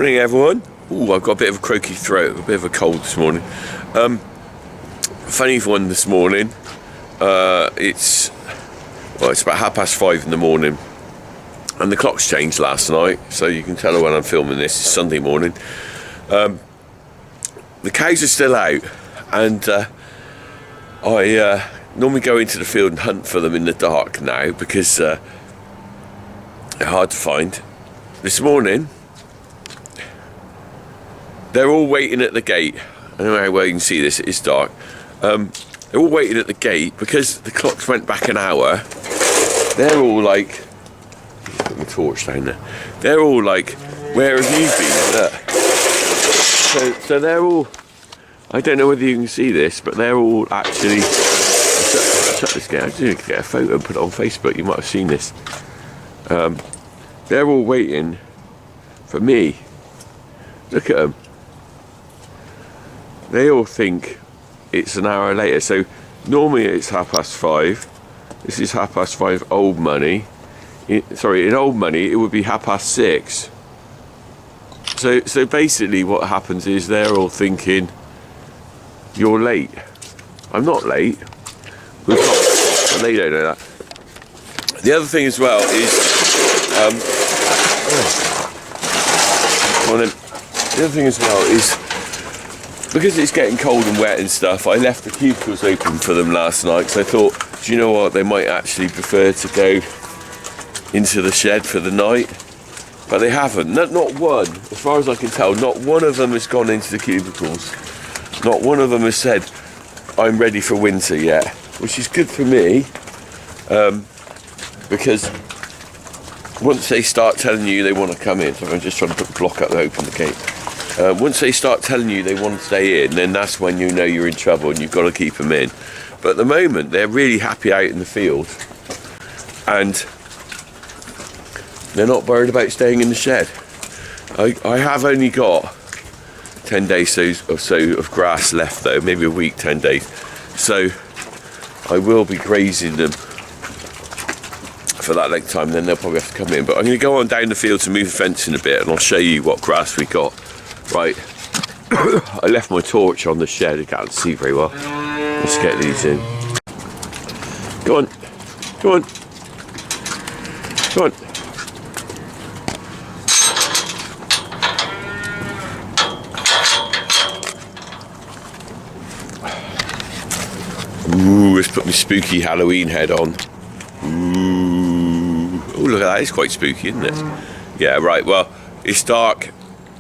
Morning everyone. Ooh, I've got a bit of a croaky throat, a bit of a cold this morning. Funny one this morning. It's about 5:30 in the morning, and the clock's changed last night, so you can tell when I'm filming this. It's Sunday morning. The cows are still out, and I normally go into the field and hunt for them in the dark now because they're hard to find. This morning, they're all waiting at the gate. I don't know how well you can see this, it is dark. They're all waiting at the gate because the clocks went back an hour. They're all like, put my torch down there. They're all like, where have you been? Look. So they're all, I don't know whether you can see this, but they're all actually, shut this gate. I just need to get a photo and put it on Facebook. You might have seen this. They're all waiting for me. Look at them. They all think it's an hour later. So normally it's 5:30. This is 5:30 old money. In old money it would be 6:30. So basically what happens is they're all thinking you're late. I'm not late. But they don't know that. The other thing as well is because it's getting cold and wet and stuff, I left the cubicles open for them last night because I thought, do you know what, they might actually prefer to go into the shed for the night, but they haven't. Not one, as far as I can tell, not one of them has gone into the cubicles. Not one of them has said, I'm ready for winter yet, which is good for me, because once they start telling you they want to come in, so I'm just trying to put the block up to open the gate. Once they start telling you they want to stay in, then that's when you know you're in trouble and you've got to keep them in. But at the moment, they're really happy out in the field, and they're not worried about staying in the shed. I have only got 10 days or so of grass left though, maybe a week, 10 days. So I will be grazing them for that length of time, then they'll probably have to come in. But I'm going to go on down the field to move the fence in a bit, and I'll show you what grass we got. Right, I left my torch on the shed, I can't see very well. Let's get these in. Go on, go on, go on. Ooh, let's put my spooky Halloween head on. Ooh, oh look at that, it's quite spooky, isn't it? Yeah, right, well, it's dark.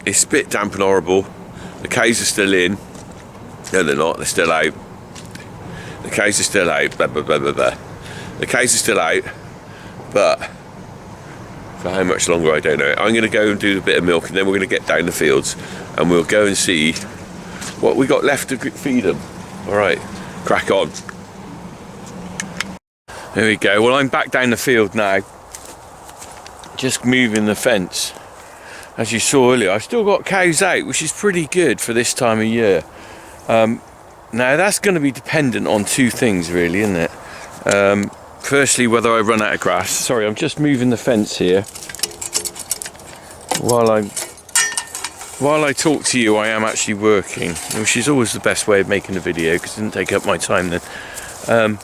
It's a bit damp and horrible. The cows are still in. No, they're not. They're still out. The cows are still out. Blah, blah, blah, blah, blah. The cows are still out. But for how much longer, I don't know. I'm going to go and do a bit of milk, and then we're going to get down the fields, and we'll go and see what we got left to feed them. All right, crack on. There we go. Well, I'm back down the field now. Just moving the fence. As you saw earlier, I've still got cows out, which is pretty good for this time of year. Now that's going to be dependent on two things really, isn't it? Firstly, whether I run out of grass. Sorry, I'm just moving the fence here. While I talk to you, I am actually working, which is always the best way of making a video because it doesn't take up my time then.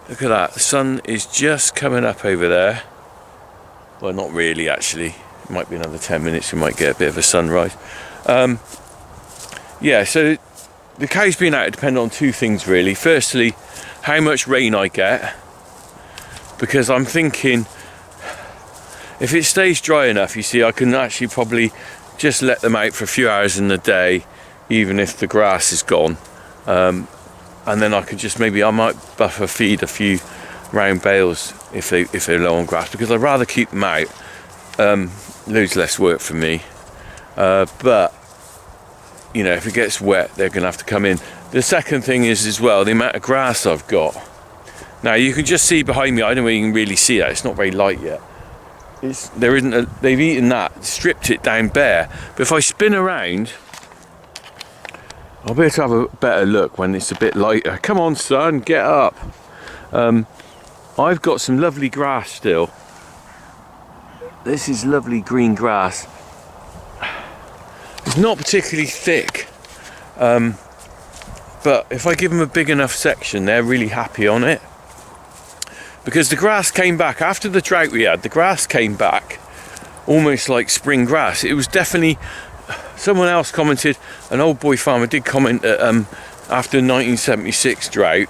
Look at that, the sun is just coming up over there. Well, not really actually. Might be another 10 minutes, we might get a bit of a sunrise. Yeah, so the cows being out depend on two things really. Firstly, how much rain I get, because I'm thinking if it stays dry enough, you see, I can actually probably just let them out for a few hours in the day, even if the grass is gone, and then I could just I might buffer feed a few round bales if they're low on grass, because I'd rather keep them out. Loads less work for me, but you know, if it gets wet, they're gonna have to come in. The second thing is as well the amount of grass I've got. Now you can just see behind me, I don't know if you can really see that, it's not very light yet. They've eaten that, stripped it down bare. But if I spin around, I'll be able to have a better look when it's a bit lighter. Come on son, get up. I've got some lovely grass still. This is lovely green grass. It's not particularly thick, but if I give them a big enough section, they're really happy on it. Because the grass came back after the drought we had. The grass came back almost like spring grass. It was definitely, someone else commented, an old boy farmer did comment that after 1976 drought,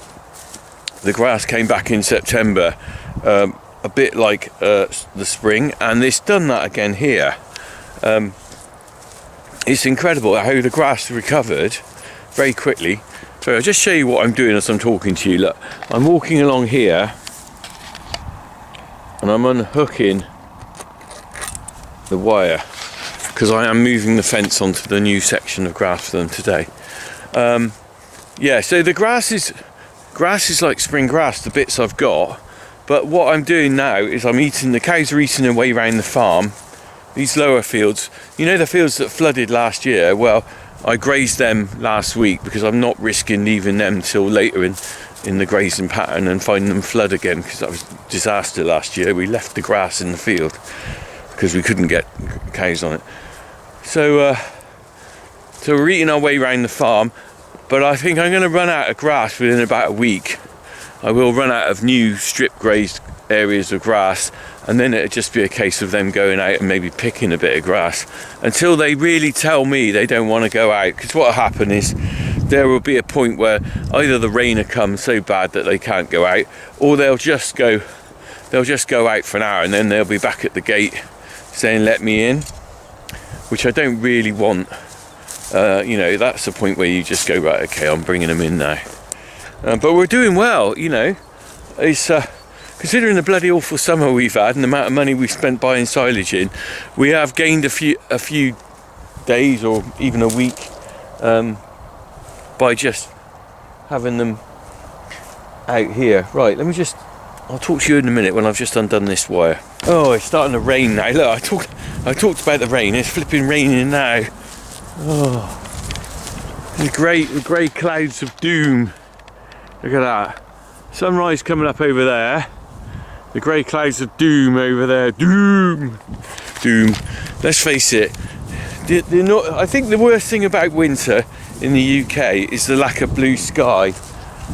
the grass came back in September, a bit like the spring, and it's done that again here. It's incredible how the grass recovered very quickly. So I'll just show you what I'm doing as I'm talking to you. Look, I'm walking along here and I'm unhooking the wire because I am moving the fence onto the new section of grass for them today. Yeah, so the grass is like spring grass, the bits I've got, but what I'm doing now is the cows are eating their way around the farm. These lower fields, you know, the fields that flooded last year, well, I grazed them last week because I'm not risking leaving them till later in the grazing pattern and finding them flood again, because that was a disaster last year. We left the grass in the field because we couldn't get cows on it. So we're eating our way around the farm, but I think I'm going to run out of grass within about a week. I will run out of new strip grazed areas of grass, and then it'll just be a case of them going out and maybe picking a bit of grass until they really tell me they don't want to go out. Because what will happen is there will be a point where either the rain will come so bad that they can't go out, or they'll just go out for an hour and then they'll be back at the gate saying let me in, which I don't really want. You know, that's the point where you just go, right, okay, I'm bringing them in now. But we're doing well, you know. It's considering the bloody awful summer we've had and the amount of money we've spent buying silage in, we have gained a few days or even a week by just having them out here. Right, I'll talk to you in a minute when I've just undone this wire. Oh, it's starting to rain now. Look, I talked about the rain. It's flipping raining now. Oh, the grey clouds of doom. Look at that. Sunrise coming up over there. The grey clouds of doom over there. Doom. Let's face it. I think the worst thing about winter in the UK is the lack of blue sky.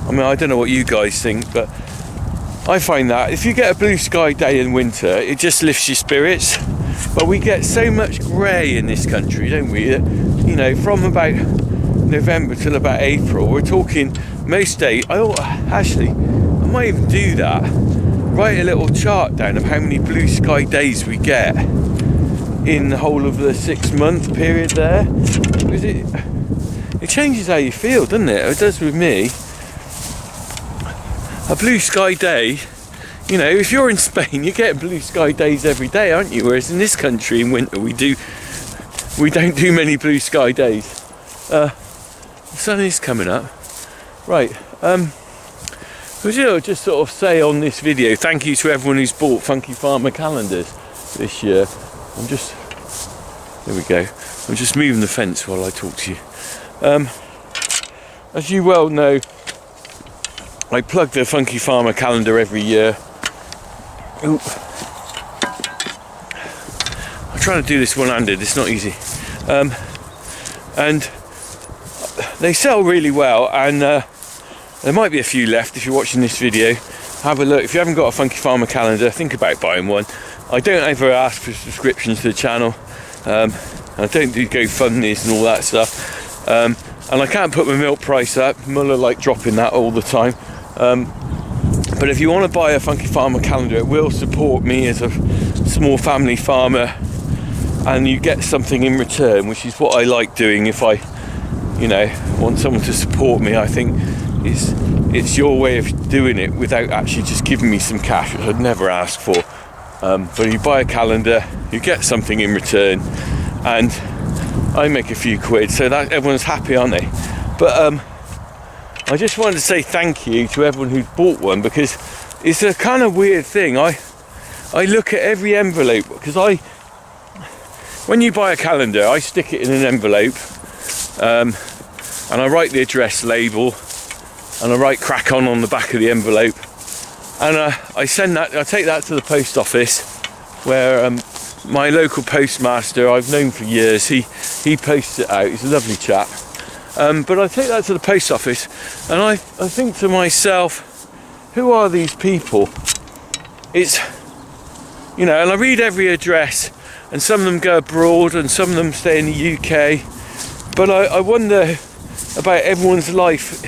I mean, I don't know what you guys think, but I find that if you get a blue sky day in winter, it just lifts your spirits. But we get so much grey in this country, don't we? You know, from about November till about April, we're talking most days. Actually, I might even do that. Write a little chart down of how many blue sky days we get in the whole of the 6-month period there. Because it changes how you feel, doesn't it? It does with me. A blue sky day, you know, if you're in Spain, you get blue sky days every day, aren't you? Whereas in this country in winter we don't do many blue sky days. The sun is coming up. Right, just sort of say on this video, thank you to everyone who's bought Funky Farmer calendars this year. There we go. I'm just moving the fence while I talk to you. As you well know, I plug the Funky Farmer calendar every year. Ooh. I'm trying to do this one-handed, it's not easy. And they sell really well, and there might be a few left if you're watching this video. Have a look. If you haven't got a Funky Farmer calendar, think about buying one. I don't ever ask for subscriptions to the channel. I don't do GoFundMes and all that stuff. And I can't put my milk price up. Muller like dropping that all the time. But if you want to buy a Funky Farmer calendar, it will support me as a small family farmer, and you get something in return, which is what I like doing. If I, you know, want someone to support me, I think it's your way of doing it without actually just giving me some cash, which I'd never ask for. But you buy a calendar, you get something in return, and I make a few quid, so that everyone's happy, aren't they? But I just wanted to say thank you to everyone who bought one, because it's a kind of weird thing. I look at every envelope, because when you buy a calendar, I stick it in an envelope, and I write the address label, and I write crack on the back of the envelope, and I take that to the post office, where my local postmaster I've known for years, he posts it out. He's a lovely chap. But I take that to the post office and I think to myself, who are these people? It's, you know, and I read every address, and some of them go abroad and some of them stay in the UK. But I wonder about everyone's life,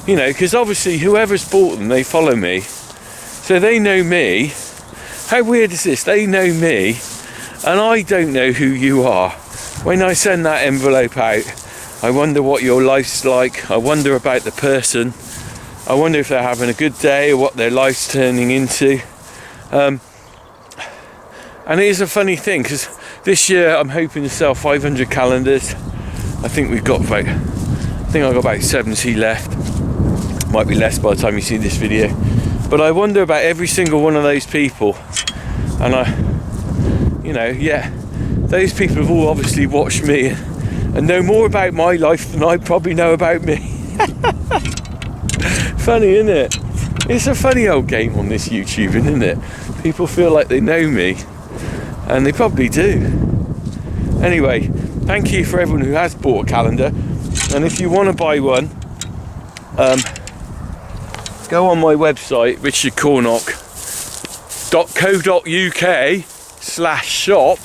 you know, because obviously whoever's bought them, they follow me. So they know me. How weird is this? They know me and I don't know who you are. When I send that envelope out, I wonder what your life's like. I wonder about the person. I wonder if they're having a good day or what their life's turning into. And it is a funny thing because this year I'm hoping to sell 500 calendars. I think I've got about 70 left. Might be less by the time you see this video. But I wonder about every single one of those people. And those people have all obviously watched me and know more about my life than I probably know about me. Funny, isn't it? It's a funny old game on this YouTube, isn't it? People feel like they know me, and they probably do. Anyway, thank you for everyone who has bought a calendar, and if you want to buy one, go on my website, richardcornock.co.uk/shop,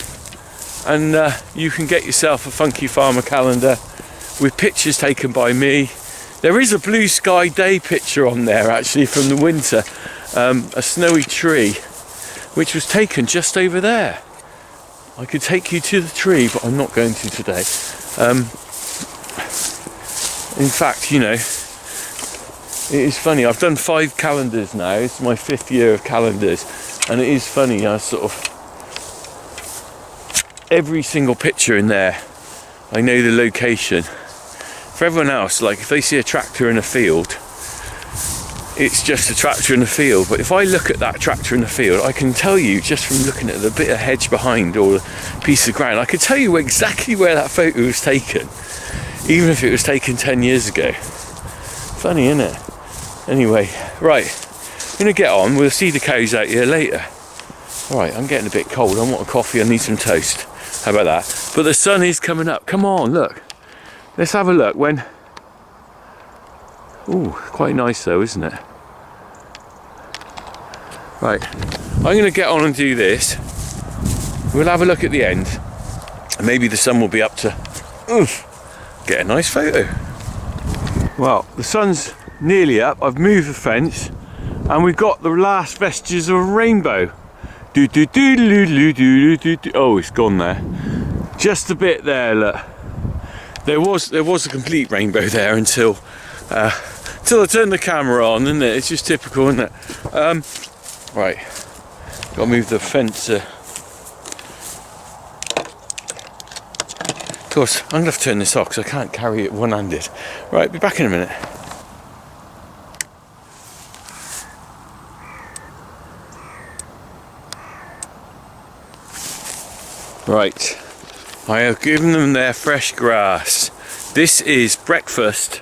and you can get yourself a Funky Farmer calendar with pictures taken by me. There is a blue sky day picture on there actually from the winter, a snowy tree which was taken just over there. I could take you to the tree, but I'm not going to today. In fact, you know, it is funny, I've done 5 calendars now. It's my 5th year of calendars, and it is funny, I sort of, every single picture in there, I know the location. For everyone else, like if they see a tractor in a field, it's just a tractor in the field. But if I look at that tractor in the field, I can tell you just from looking at the bit of hedge behind or the piece of ground, I can tell you exactly where that photo was taken, even if it was taken 10 years ago. Funny, isn't it? Anyway, right, I'm gonna get on. We'll see the cows out here later. All right, I'm getting a bit cold. I want a coffee. I need some toast. How about that? But the sun is coming up. Come on, look. Let's have a look when... Ooh, quite nice though, isn't it? Right, I'm going to get on and do this. We'll have a look at the end. Maybe the sun will be up to... get a nice photo. Well, the sun's nearly up. I've moved the fence and we've got the last vestiges of a rainbow. Oh, it's gone there. Just a bit there, look. There was a complete rainbow there until I turned the camera on, isn't it? It's just typical, isn't it? Right, got to move the fence. Of course, I'm going to have to turn this off because I can't carry it one-handed. Right, be back in a minute. Right, I have given them their fresh grass. This is breakfast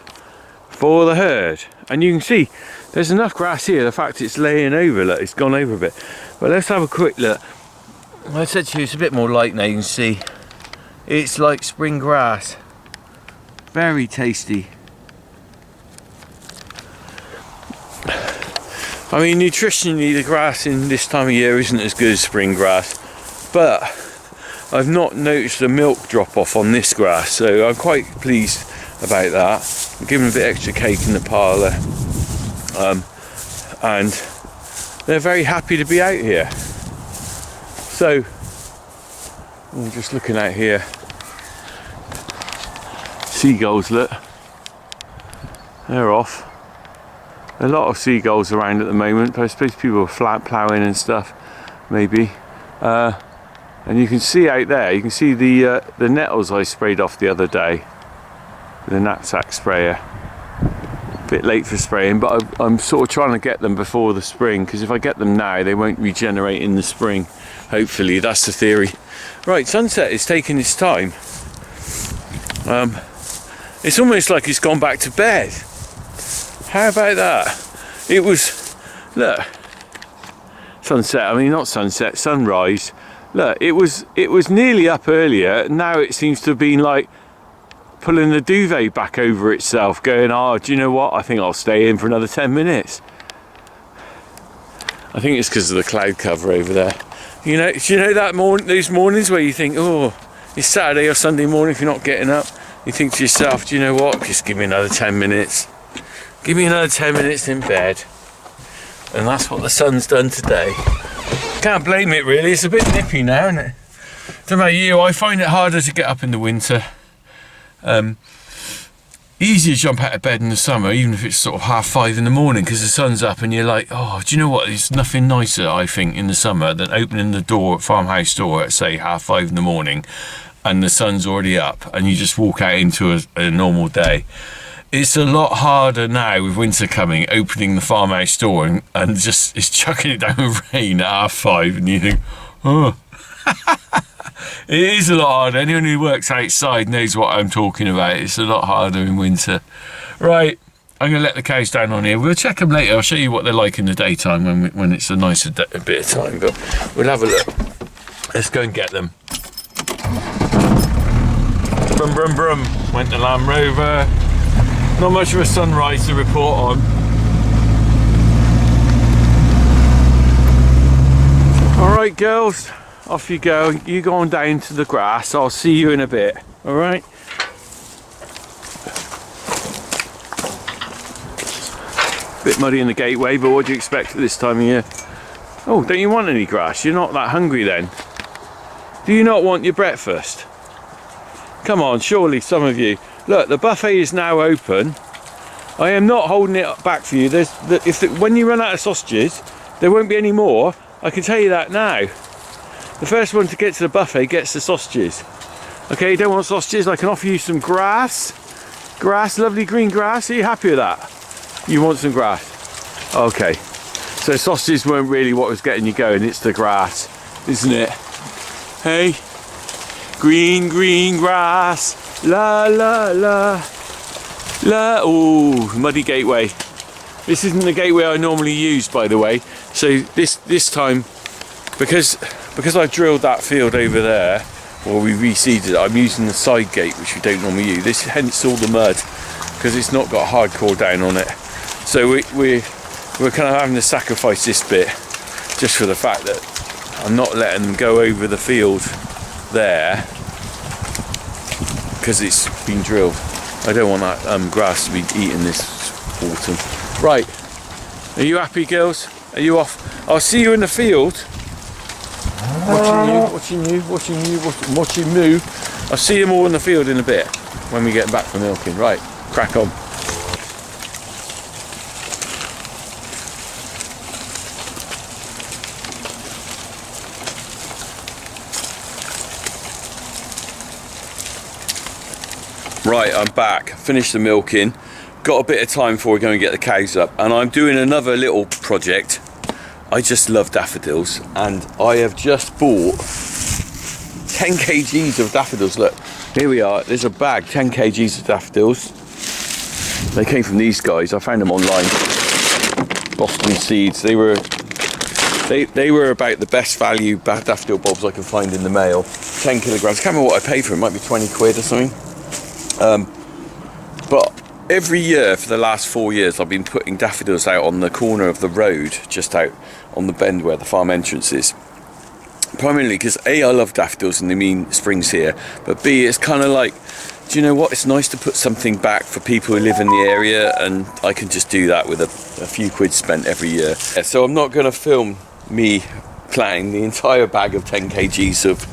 for the herd, and you can see there's enough grass here. The fact it's laying over, look, it's gone over a bit. But let's have a quick look. I said to you it's a bit more light now. You can see it's like spring grass, very tasty. I mean, nutritionally the grass in this time of year isn't as good as spring grass, but I've not noticed a milk drop off on this grass, so I'm quite pleased about that. I'm giving a bit extra cake in the parlour, and they're very happy to be out here. So I'm just looking out here. Seagulls, look, they're off. A lot of seagulls around at the moment, but I suppose people are flat ploughing and stuff, maybe. And you can see out there, you can see the nettles I sprayed off the other day with a knapsack sprayer. A bit late for spraying, but I'm sort of trying to get them before the spring, because if I get them now, they won't regenerate in the spring. Hopefully, that's the theory. Right, sunset is taking its time. It's almost like it's gone back to bed. How about that? It was, look, sunset, I mean not sunset, sunrise. Look, it was nearly up earlier. Now it seems to have been like pulling the duvet back over itself, going, oh, do you know what? I think I'll stay in for another 10 minutes. I think it's because of the cloud cover over there. You know, do you know that those mornings where you think, oh, it's Saturday or Sunday morning if you're not getting up? You think to yourself, do you know what? Just give me another 10 minutes. Give me another 10 minutes in bed. And that's what the sun's done today. Can't blame it really, it's a bit nippy now, isn't it? Don't know about you, I find it harder to get up in the winter. Easier to jump out of bed in the summer, even if it's sort of 5:30 in the morning, because the sun's up and you're like, oh, do you know what? There's nothing nicer, I think, in the summer than opening the door, farmhouse door at say 5:30 in the morning and the sun's already up and you just walk out into a normal day. It's a lot harder now with winter coming, opening the farmhouse door and just it's chucking it down with rain at 5:30 and you think, oh. It is a lot harder. Anyone who works outside knows what I'm talking about. It's a lot harder in winter. Right, I'm going to let the cows down on here. We'll check them later. I'll show you what they're like in the daytime when it's a nicer bit of time. But we'll have a look. Let's go and get them. Brum, brum, brum. Went the Land Rover. Not much of a sunrise to report on. All right, girls. Off you go. You go on down to the grass. I'll see you in a bit. All right. Bit muddy in the gateway, but what do you expect at this time of year? Oh, don't you want any grass? You're not that hungry then. Do you not want your breakfast? Come on, surely some of you. Look, the buffet is now open. I am not holding it back for you. When you run out of sausages, there won't be any more. I can tell you that now. The first one to get to the buffet gets the sausages. Okay, you don't want sausages? I can offer you some grass. Grass, lovely green grass. Are you happy with that? You want some grass? Okay. So sausages weren't really what was getting you going. It's the grass, isn't it? Hey? Green, green grass. La, la, la. La. Oh, muddy gateway. This isn't the gateway I normally use, by the way. So this time, because I've drilled that field over there, or we reseeded it, I'm using the side gate, which we don't normally use. Hence all the mud, because it's not got hardcore down on it. So we're kind of having to sacrifice this bit, just for the fact that I'm not letting them go over the field there, because it's been drilled. I don't want that grass to be eaten this autumn. Right, are you happy, girls? Are you off? I'll see you in the field. Watching you. I'll see them all in the field in a bit when we get back from milking. Right, crack on. Right, I'm back. Finished the milking. Got a bit of time before we go and get the cows up, and I'm doing another little project. I just love daffodils, and I have just bought 10 kgs of daffodils. Look, here we are. There's a bag, 10 kgs of daffodils. They came from these guys. I found them online. Boston Seeds. They were about the best value daffodil bulbs I could find in the mail. 10 kilograms. I can't remember what I paid for them. It might be 20 quid or something. But every year for the last 4 years I've been putting daffodils out on the corner of the road, just out on the bend where the farm entrance is. Primarily because A, I love daffodils and they mean spring's here, but B, it's kind of like, do you know what, it's nice to put something back for people who live in the area, and I can just do that with a few quid spent every year. So I'm not going to film me planting the entire bag of 10 kgs of,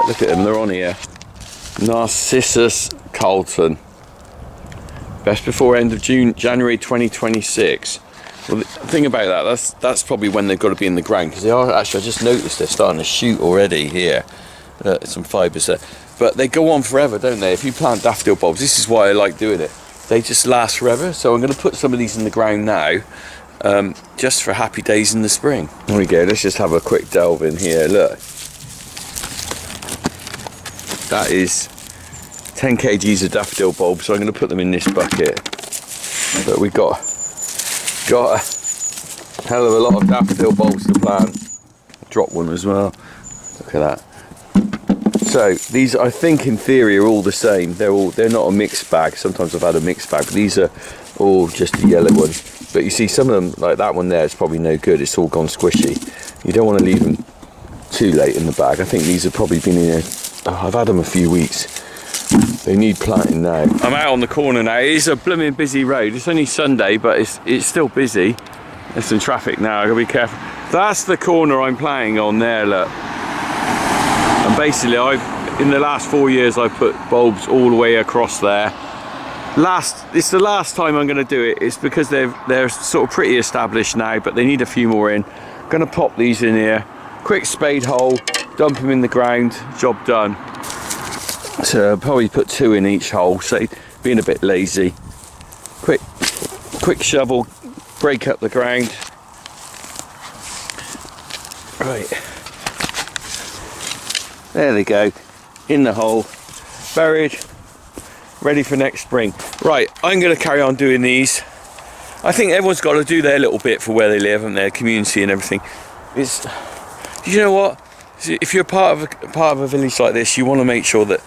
look at them, they're on here. Narcissus Carlton. Best before end of January 2026. Well, the thing about that, that's probably when they've got to be in the ground, because they are actually, I just noticed they're starting to shoot already here. Some fibres there. But they go on forever, don't they? If you plant daffodil bulbs, this is why I like doing it. They just last forever. So I'm going to put some of these in the ground now, just for happy days in the spring. There we go, let's just have a quick delve in here. Look. That is 10 kgs of daffodil bulbs, so I'm going to put them in this bucket. But we've got a hell of a lot of daffodil bulbs to plant. Drop one as well. look at that. So these, I think in theory, are all the same. They're not a mixed bag. Sometimes I've had a mixed bag, but these are all just the yellow ones. But you see some of them, like that one there, it's probably no good. It's all gone squishy. You don't want to leave them too late in the bag. I think these have probably been in here. Oh, I've had them a few weeks. They need planting now. I'm out on the corner now. It is a blooming busy road. It's only Sunday, but it's still busy. There's some traffic now. I gotta be careful. That's the corner I'm planting on there. Look. And basically, in the last 4 years, I've put bulbs all the way across there. It's the last time I'm going to do it. It's because they're sort of pretty established now, but they need a few more in. I'm going to pop these in here. Quick spade hole, dump them in the ground, job done. So I'll probably put 2 in each hole, so being a bit lazy. Quick shovel, break up the ground. Right. There they go, in the hole, buried, ready for next spring. Right, I'm going to carry on doing these. I think everyone's got to do their little bit for where they live and their community and everything. You know what? If you're part of a village like this, you want to make sure that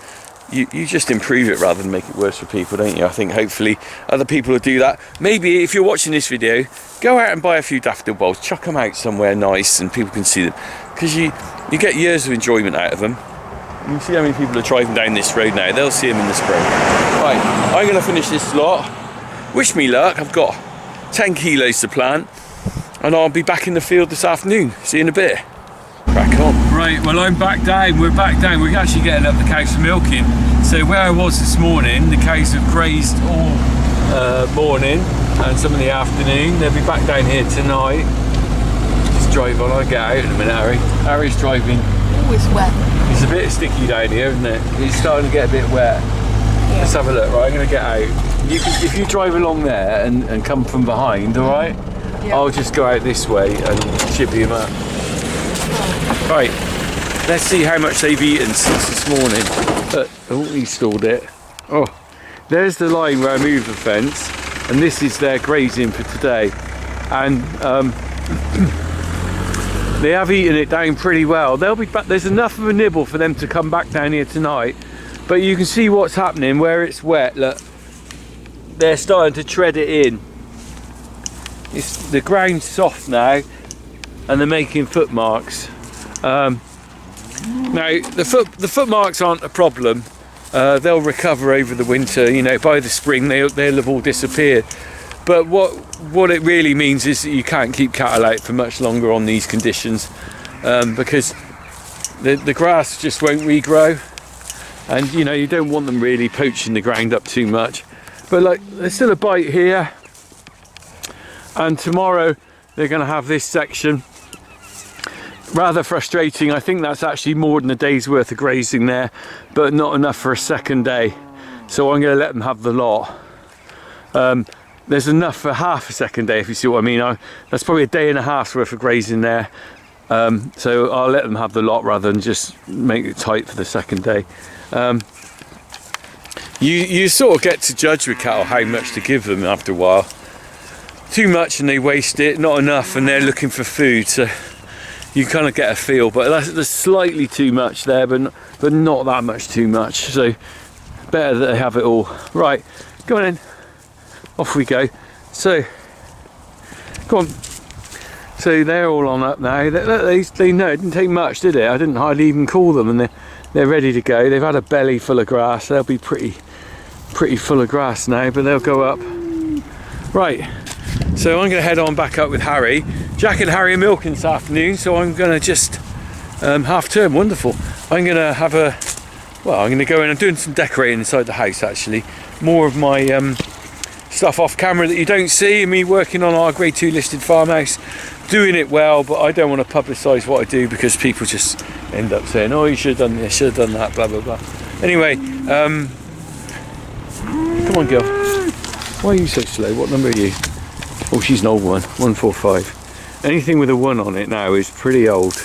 you just improve it rather than make it worse for people, don't you? I think hopefully other people will do that. Maybe if you're watching this video, go out and buy a few daffodil bulbs, chuck them out somewhere nice and people can see them, because you get years of enjoyment out of them. You see how many people are driving down this road now. They'll see them in the spring. Right, I'm going to finish this lot. Wish me luck. I've got 10 kilos to plant and I'll be back in the field this afternoon. See you in a bit. Crack on. Right, well, I'm back down. We're back down. We're actually getting up the cows for milking. So where I was this morning, the cows have grazed all morning and some in the afternoon. They'll be back down here tonight. Just drive on. I'll get out in a minute, Harry. Harry's driving. Always wet. It's a bit sticky down here, isn't it? It's starting to get a bit wet. Yeah. Let's have a look. Right, I'm going to get out. If you drive along there and come from behind, all right? Yeah. I'll just go out this way and shibby him up. Oh. Right, let's see how much they've eaten since this morning. Oh, he stalled it. Oh, there's the line where I moved the fence, and this is their grazing for today. And they have eaten it down pretty well. They'll be back. There's enough of a nibble for them to come back down here tonight. But you can see what's happening where it's wet. Look, they're starting to tread it in. The ground's soft now, and they're making footmarks. Now the footmarks aren't a problem. They'll recover over the winter. You know, by the spring they'll have all disappeared. But what it really means is that you can't keep cattle out for much longer on these conditions, because the grass just won't regrow, and you know, you don't want them really poaching the ground up too much. But like, there's still a bite here, and tomorrow they're going to have this section. Rather frustrating. I think that's actually more than a day's worth of grazing there, but not enough for a second day, so I'm going to let them have the lot. There's enough for half a second day, if you see what I mean. That's probably a day and a half's worth of grazing there, so I'll let them have the lot rather than just make it tight for the second day. You sort of get to judge with cattle how much to give them after a while. Too much and they waste it, not enough and they're looking for food, so you kind of get a feel. But there's slightly too much there, but not that much too much, so better that they have it all. Right, go on in. Off we go. So, go on. So they're all on up now. They know it didn't take much, did it? I didn't hardly even call them, and they're ready to go. They've had a belly full of grass. They'll be pretty full of grass now, but they'll go up. Right. So I'm going to head on back up with Harry. Jack and Harry are milking this afternoon, so I'm going to just half term. Wonderful. I'm going to have a. Well, I'm going to go in. I'm doing some decorating inside the house actually. More of my stuff off camera that you don't see, and me working on our grade 2 listed farmhouse, doing it well, but I don't want to publicise what I do because people just end up saying, oh, you should have done this, should have done that, blah blah blah. Anyway, come on girl, why are you so slow? What number are you? Oh, she's an old one, 145. Anything with a 1 on it now is pretty old,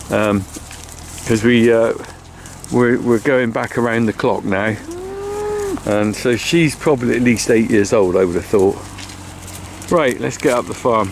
because we're going back around the clock now. And so she's probably at least 8 years old, I would have thought. Right, let's get up the farm.